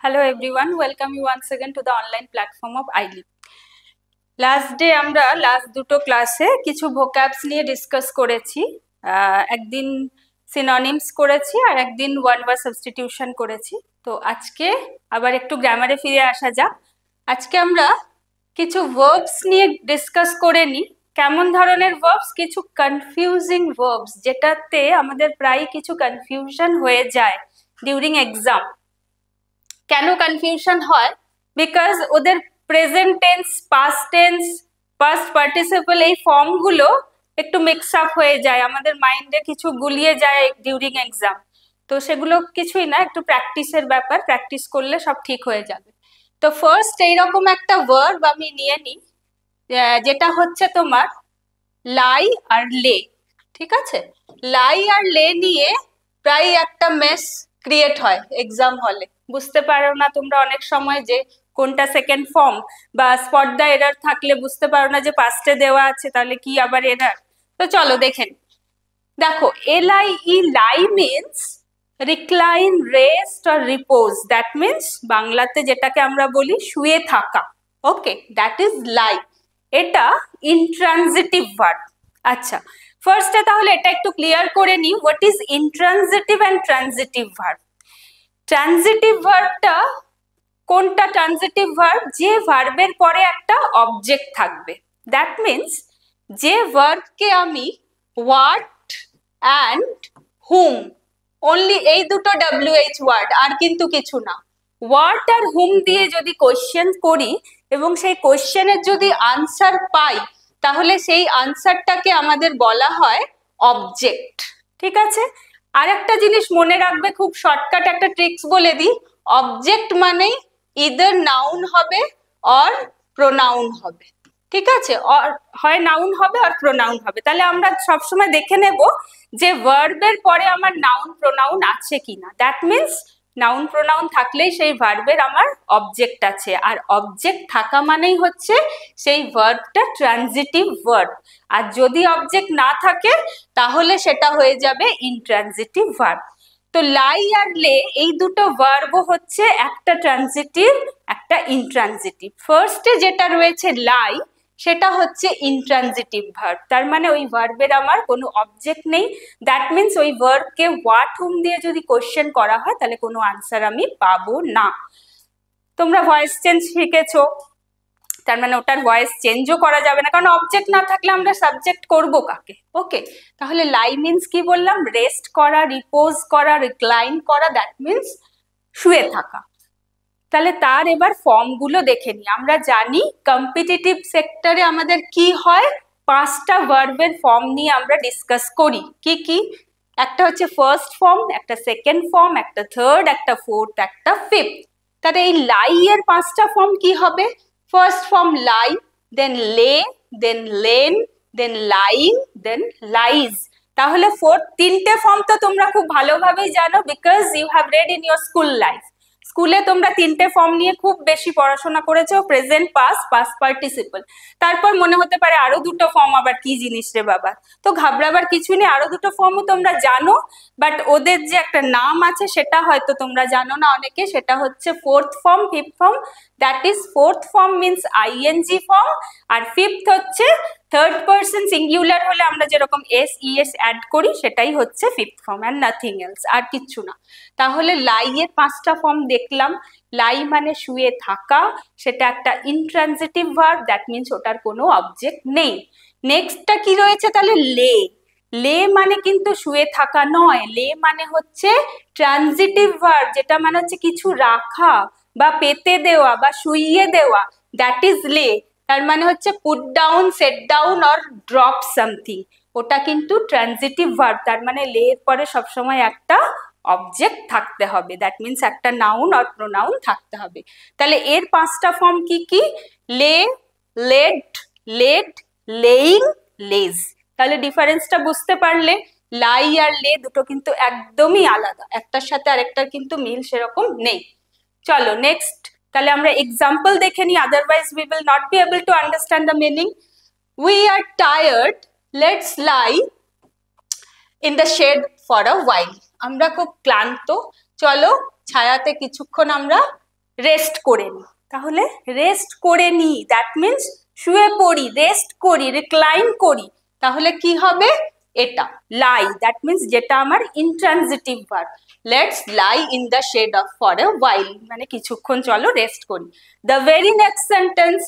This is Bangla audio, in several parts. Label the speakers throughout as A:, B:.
A: Hello everyone, welcome you once again to the online platform of iLeap. Last day আমরা লাস্ট দুটো ক্লাসে কিছু ভোক্যাবস নিয়ে ডিসকাস করেছি। একদিন সিনোনিমস করেছি আর একদিন ওয়ান ওয়ার্ড সাবস্টিটিউশন করেছি। তো আজকে আবার একটু গ্রামারে ফিরে আসা যাক। আজকে আমরা কিছু ভার্বস নিয়ে ডিসকাস করে নিই। কেমন ধরনের ভার্বস? কিছু কনফিউজিং ভার্বস, যেটাতে আমাদের প্রায় কিছু কনফিউশন হয়ে যায় ডিউরিং এক্সাম। কেন কনফিউশন হয়? বিকজ ওদের present tense, past tense, past participle এই ফর্মগুলো একটু মিক্স আপ হয়ে যায়, আমাদের মাইন্ডে কিছু গুলিয়ে যায় ডিউরিং এক্সাম। তো সেগুলো কিছুই না, একটু প্র্যাকটিসের ব্যাপার, প্র্যাকটিস করলে সব ঠিক হয়ে যাবে। তো ফার্স্ট এইরকম একটা ভার্ব আমি নিয়ে নিই, যেটা হচ্ছে তোমার লাই আর লে। ঠিক আছে, লাই আর লে নিয়ে প্রায় একটা মেস ক্রিয়েট হয় এক্সাম হলে। বুঝতে পারো না তোমরা অনেক সময় যে কোনটা সেকেন্ড ফর্ম, বা স্পট দা এরার থাকলে বুঝতে পারো না যে পাস্টে দেওয়া আছে, তাহলে কি আবার এরার। তো চলো দেখেন, দেখো LIE lie means recline, rest or repose. That means বাংলাতে যেটাকে আমরা বলি শুয়ে থাকা। Okay, that is lie. এটা ইনট্রানজিটিভ ভার্ব। আচ্ছা, ফার্স্টে তাহলে এটা একটু ক্লিয়ার করে নিই, what is intransitive and transitive verb. Transitive ভার্বটা কোনটা? ট্রানজিটিভ ভার্ব যে ভার্বের পরে একটা অবজেক্ট থাকবে। দ্যাট মিনস যে ভার্বকে আমি হোয়াট অ্যান্ড হুম, অনলি এই দুটো WH ওয়ার্ড, আর কিন্তু কিছু না, হোয়াট আর হুম দিয়ে যদি কোয়েশ্চেন করি এবং সেই কোয়েশ্চেনের যদি আনসার পাই, তাহলে সেই আনসারটাকে আমাদের বলা হয় অবজেক্ট। ঠিক আছে, আর একটা জিনিস মনে রাখবে, খুব শর্টকাট একটা ট্রিক্স বলে দিই, অবজেক্ট মানেই ইদার নাউন হবে অর প্রোনাউন হবে। ঠিক আছে, হয় নাউন হবে আর প্রোনাউন হবে। তাহলে আমরা সবসময় দেখে নেব যে ভার্বের পরে আমার নাউন প্রোনাউন আছে কিনা। দ্যাট মিনস নাউন প্রোনাউন থাকলেই সেই ভার্বের আমার অবজেক্ট আছে, আর অবজেক্ট থাকা মানেই হচ্ছে সেই ভার্বটা ট্রানজিটিভ ভার্ব। আর যদি অবজেক্ট না থাকে তাহলে সেটা হয়ে যাবে ইনট্রানজিটিভ ভার্ব। তো লাই আর লে এই দুটো ভার্ব হচ্ছে একটা ট্রানজিটিভ, একটা ইনট্রানজিটিভ। ফার্স্টে যেটা রয়েছে লাই, সেটা হচ্ছে ইনট্রানজিটিভ ভার্ব। তার মানে ওই ভার্বের আমার কোনো অবজেক্ট নেই। দ্যাট মিনস ওই ভার্বকে হোয়াট হুম দিয়ে যদি কোশ্চেন করা হয় তাহলে কোনো আনসার আমি পাবো না। তোমরা ভয়েস চেঞ্জ শিখেছো, তার মানে ওটার ভয়েস চেঞ্জও করা যাবে না, কারণ অবজেক্ট না থাকলে আমরা সাবজেক্ট করব কাকে। ওকে, তাহলে লাই মিনস কি বললাম? রেস্ট করা, রিপোজ করা, রিক্লাইন করা, দ্যাট মিনস শুয়ে থাকা। তাহলে তার এবার ফর্মগুলো দেখে নিই। আমরা জানি কম্পিটিটিভ সেক্টরে আমাদের কি হয়, 5টা ভার্বের ফর্ম নিয়ে আমরা ডিসকাস করি। কি কি? একটা হচ্ছে ফার্স্ট ফর্ম, একটা সেকেন্ড ফর্ম, একটা থার্ড, একটা ফোর্থ, একটা ফিফথ। তাহলে এই লাই এর 5টা ফর্ম কি হবে? First form lie, then lay, then lain, then lying, then lies. তাহলে ফোর্থ 3টে ফর্ম তো তোমরা খুব ভালোভাবেই জানো, because you have read in your school life. স্কুলে তোমরা 3টে ফর্ম নিয়ে খুব বেশি পড়াশোনা করেছো, প্রেজেন্ট, পাস্ট, পাস্ট পার্টিসিপল। তারপর মনে হতে পারে আরো দুটো ফর্ম আবার কি জিনিস রে বাবা, তো ঘাবড়াবার কিছু নেই, আরো দুটো ফর্মও তোমরা জানো, বাট ওদের যে একটা নাম আছে সেটা হয়তো তোমরা জানো না অনেকে। সেটা হচ্ছে fourth form, fifth form. That is fourth form means ING form, আর ফিফথ হচ্ছে থার্ড পার্সন সিঙ্গুলার হলে আমরা যেরকম SES অ্যাড করি, সেটাই হচ্ছে fifth form, and nothing else, আর কিচ্ছু না। তাহলে লাই এর 5টা ফর্ম দেখলাম। লাই মানে শুয়ে থাকা, সেটা একটা ইনট্রানজিটিভ ভার্ব, দ্যাট মিনস ওটার কোনো অবজেক্ট নেই। নেক্সটটা কি রয়েছে তাহলে? লে। লে মানে কিন্তু শুয়ে থাকা নয়, লে মানে হচ্ছে ট্রানজিটিভ ভার্ব, যেটা মানে হচ্ছে কিছু রাখা বা পেতে দেওয়া বা শুইয়ে দেওয়া, দ্যাট ইজ লে। তার মানে হচ্ছে put down, set down or drop something, ওটা কিন্তু ট্রানজিটিভ ভার্ব। তার মানে লে এর পরে সবসময় একটা অবজেক্ট থাকতে হবে, দ্যাট মিনস একটা নাউন অর প্রোনাউন থাকতে হবে। তাহলে এর 5টা ফর্ম কি কি? লে, লেড, লেড, লেইং, লেজ। তাহলে ডিফারেন্সটা বুঝতে পারলে? লাই আর লে দুটো কিন্তু একদমই আলাদা, একটার সাথে আরেকটার কিন্তু মিল সেরকম নেই। চলো নেক্সট, তাহলে আমরা এক্সাম্পল দেখে নিই, otherwise we will not be able to understand the meaning. We are tired, let's lie in the shade for a while. আমরা খুব ক্লান্ত, চলো ছায়াতে কিছুক্ষণ আমরা রেস্ট করে নি, তাহলে রেস্ট করে নি দ্যাট মিনস শুয়ে পড়ি, রেস্ট করি, রিক্লাইন করি, তাহলে কি হবে এটা লাই, দ্যাট মিনস যেটা আমার intransitive verb. Let's lie in the shade of for a while, মানে কিছুক্ষণ চলো রেস্ট করি। The very next sentence,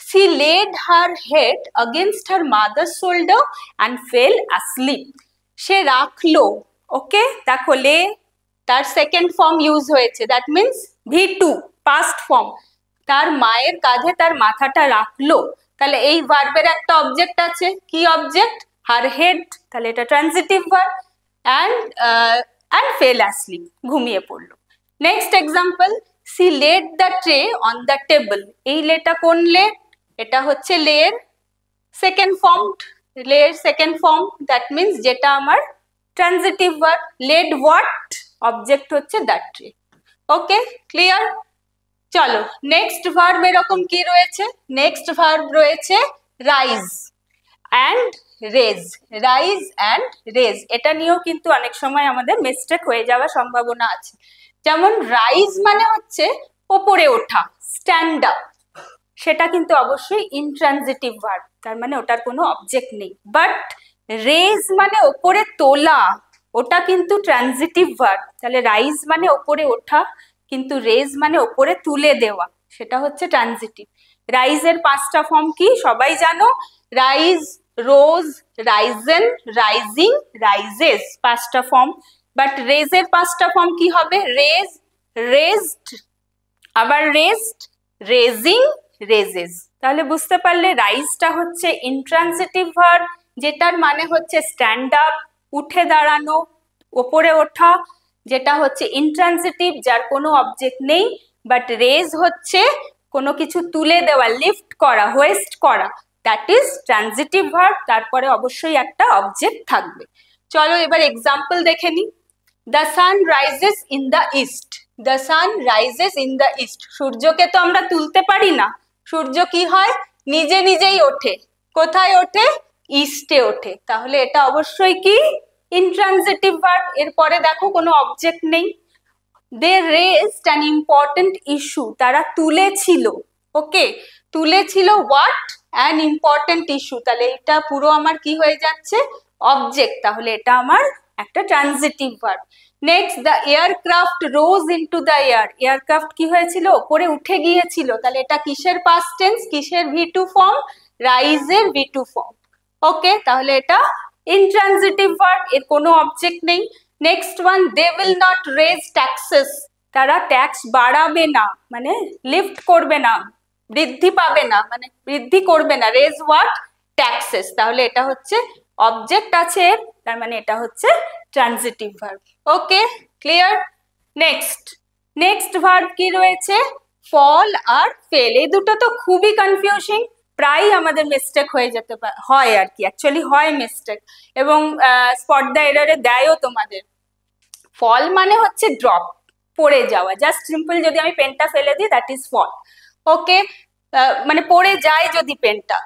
A: she laid her head against her mother's shoulder and fell asleep. সে রাখলো, ওকে দেখো লে তার সেকেন্ড ফর্ম ইউজ হয়েছে, that means V2 past form, তার মায়ের কাঁধে তার মাথাটা রাখলো, তাহলে এই ভার্বের একটা অবজেক্ট আছে, কি অবজেক্ট, হার হেড, তাহলে এটা transitive verb. And fell asleep, ঘুমিয়ে পড়লো। Next example, she laid the tray on the table, এই লেটা কোন লে, এটা হচ্ছে লের সেকেন্ড ফর্ম, লের সেকেন্ড ফর্ম, দ্যাট মিনস যেটা আমার transitive verb. Laid what, object হচ্ছে দ্যাট ট্রে। Okay clear? চলো নেক্সট ভার্ব এরকম কি রয়েছে, নেক্সট ভার্ব রয়েছে rise and raise, rise and raise, এটা নিয়েও কিন্তু অনেক সময় আমাদের মিস্টেক হয়ে যাওয়ার সম্ভাবনা আছে। যেমন রাইজ মানে হচ্ছে ওপরে ওঠা, স্ট্যান্ড আপ, সেটা কিন্তু অবশ্যই ইনট্রানজিটিভ ভার্ব, তার মানে ওটার কোনো অবজেক্ট নেই। বাট রেজ মানে ওপরে তোলা, ওটা কিন্তু ট্রানজিটিভ ভার্ব, তাহলে রাইজ মানে ওপরে ওঠা, কিন্তু রেজ মানে ওপরে তুলে দেওয়া, সেটা হচ্ছে ট্রানজিটিভ। রাইজের পাঁচটা ফর্ম কি সবাই জানো, রাইজ, রোজ, রাইজেন, রাইজিং, রাইজেস, পাঁচটা ফর্ম। বাট রেজের পাঁচটা ফর্ম কি হবে, রেজ, রেজড, আবার রেজড, রেজিং, রেজেস। তাহলে বুঝতে পারলে রাইজটা হচ্ছে ইনট্রানজিটিভ ভার্ব, যেটার মানে হচ্ছে স্ট্যান্ড আপ, উঠে দাঁড়ানো, ওপরে ওঠা, যেটা হচ্ছে ইনট্রানজিটিভ, যার কোনো অবজেক্ট নেই। বাট রেজ হচ্ছে কোনো কিছু তুলে দেওয়া, লিফট করা, হোয়েস্ট করা, দ্যাট ইজ ট্রানজিটিভ ভার্ব, তারপরে অবশ্যই একটা অবজেক্ট থাকবে। চলো এবার এক্সাম্পল দেখে নি। The sun rises in the east, the sun rises in the east, সূর্যকে তো আমরা তুলতে পারি না, সূর্য কি হয়, নিজে নিজেই ওঠে, কোথায় ওঠে, ইস্টে ওঠে, তাহলে এটা অবশ্যই কি ইনট্রানজিটিভ ভার্ব। এরপরে দেখো কোনো অবজেক্ট নেই। দে রেজড অ্যান ইম্পর্টেন্ট ইস্যু, তারা তুলেছিল, ওকে তুলেছিল হোয়াট, অ্যান ইম্পর্টেন্ট ইস্যু, তাহলে এটা পুরো আমার কি হয়ে যাচ্ছে, অবজেক্ট, তাহলে এটা আমার একটা transitive verb. Next, the aircraft rose into the air, aircraft কি হয়েছিল, ওপরে উঠে গিয়েছিল, তাহলে এটা কিসের পাস্ট টেন্স, কিসের V2 ফর্ম, রাইজের V2 ফর্ম। ওকে তাহলে এটা ইনট্রানজিটিভ ভার্ব, এর কোনো অবজেক্ট নেই। Next one, they will not raise taxes, তারা ট্যাক্স বাড়াবে না, মানে লিফট করবে না, বৃদ্ধি পাবে না, মানে বৃদ্ধি করবে না, রেজ হোয়াট, ট্যাক্সেস, তাহলে এটা হচ্ছে অবজেক্ট আছে, তার মানে এটা হচ্ছে transitive verb. Okay clear? Next, next verb কি রয়েছে, ফল আর ফেল, এই দুটো তো খুবই কনফিউজিং, প্রায় আমাদের মিস্টেক হয়ে যেতে পারে, হয় আর কি, অ্যাকচুয়ালি হয় মিস্টেক, এবং স্পট দ্য এররে দেয়ও তোমাদের। ফল মানে হচ্ছে ড্রপ, পড়ে যাওয়া, জাস্ট সিম্পল যদি আমি পেনটা ফেলে দিই দ্যাট ইজ ফল, ওকে মানে পড়ে যায় যদি পেনটা।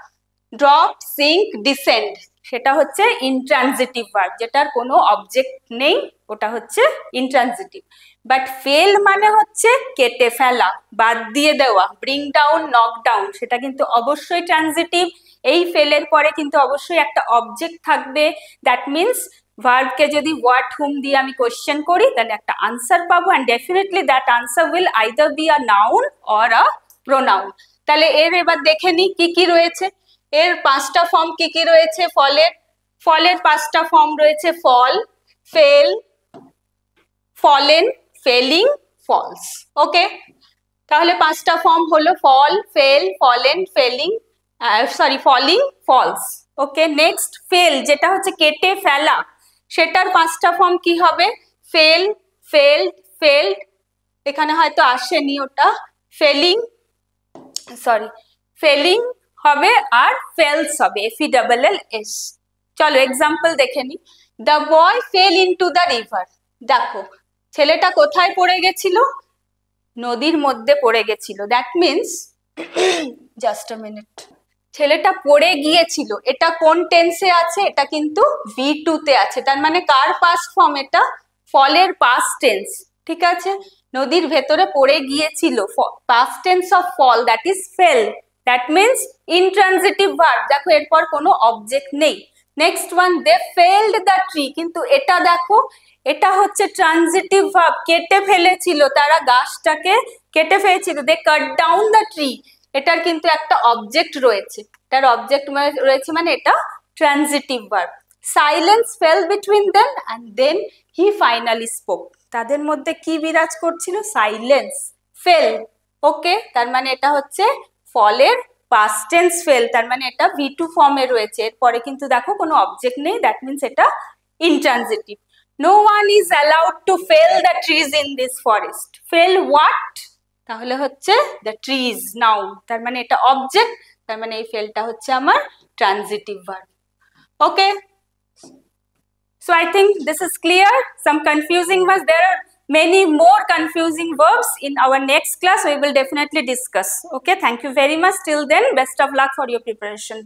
A: ড্রপ, সিঙ্ক, ডিসেন্ড, সেটা হচ্ছে ইনট্রানজিটিভ ভার্ব, যেটার কোনো অবজেক্ট নেই, ওটা হচ্ছে ইনট্রানজিটিভ। বাট ফেল মানে হচ্ছে কেটে ফেলা, বাদ দিয়ে দেওয়া, ব্রিং ডাউন, নক ডাউন, সেটা কিন্তু অবশ্যই ট্রানজিটিভ। এই ফেলের পরে কিন্তু অবশ্যই একটা অবজেক্ট থাকবে, দ্যাট মিনস ভার্বকে যদি হোয়াট, হুম দিয়ে আমি কোয়েশ্চেন করি, তাহলে একটা আনসার পাবো, and definitely that answer will either be a noun or a pronoun. তাহলে এর এবার দেখে নি কি কি রয়েছে, এর পাঁচটা ফর্ম কি কি রয়েছে, ফলের, ফলের পাঁচটা ফর্ম রয়েছে, fall, fell, fallen, felling, falls. Okay তাহলে পাঁচটা ফর্ম হলো fall, fell, fallen, felling, sorry falling, falls. Okay next, fell যেটা হচ্ছে কেটে ফেলা, সেটার পাঁচটা ফর্ম কি হবে, ফেল, ফেলড, ফেলড, এখানে হয়তো আসেনি ওটা, ফেলিং, সরি ফেলিং হবে, আর ফেলস হবে, FELLS। চলো এক্সাম্পল দেখে নি। The boy fail into the river, দেখো ছেলেটা কোথায় পড়ে গেছিল, নদীর মধ্যে পড়ে গেছিল, that means just a minute, ছেলেটা পড়ে গিয়েছিল, এটা কোন টেন্সে আছে, এটা কিন্তু V2 তে আছে, তার মানে কার পাস্ট ফর্ম, এটা ফলের পাস্ট টেন্স, ঠিক আছে। নদীর ভেতরে পড়ে গিয়েছিল, past tense of fall, that is fell, that means intransitive verb। দেখো এরপর কোনো অবজেক্ট নেই। Next one, they felled the tree, কিন্তু এটা দেখো এটা হচ্ছে ট্রানজিটিভ ভার্ব, কেটে ফেলেছিল, তারা গাছটাকে কেটে ফেলেছিল, they cut down the tree, এটার কিন্তু একটা অবজেক্ট রয়েছে, এটার অবজেক্ট রয়েছে মানে এটা transitive verb. Silence fail between them and then he finally spoke, তাদের মধ্যে কি বিরাজ করছিল? সাইলেন্স। ফেল, ওকে, তার মানে এটা হচ্ছে ফলের past tense ফেল, তার মানে এটা V2 ফর্মে রয়েছে, এরপরে কিন্তু দেখো কোনো অবজেক্ট নেই, দ্যাট মিন্স এটা intransitive. No one is allowed to fell the trees in this forest. Fell what? তাহলে হচ্ছে the trees, noun, তার মানে এটা অবজেক্ট, তার মানে এই ফেলটা হচ্ছে আমার transitive verb. Okay, so I think this is clear. Some confusing words, there are many more confusing verbs. In our next class we will definitely discuss. Okay, thank you very much. Till then, best of luck for your preparation.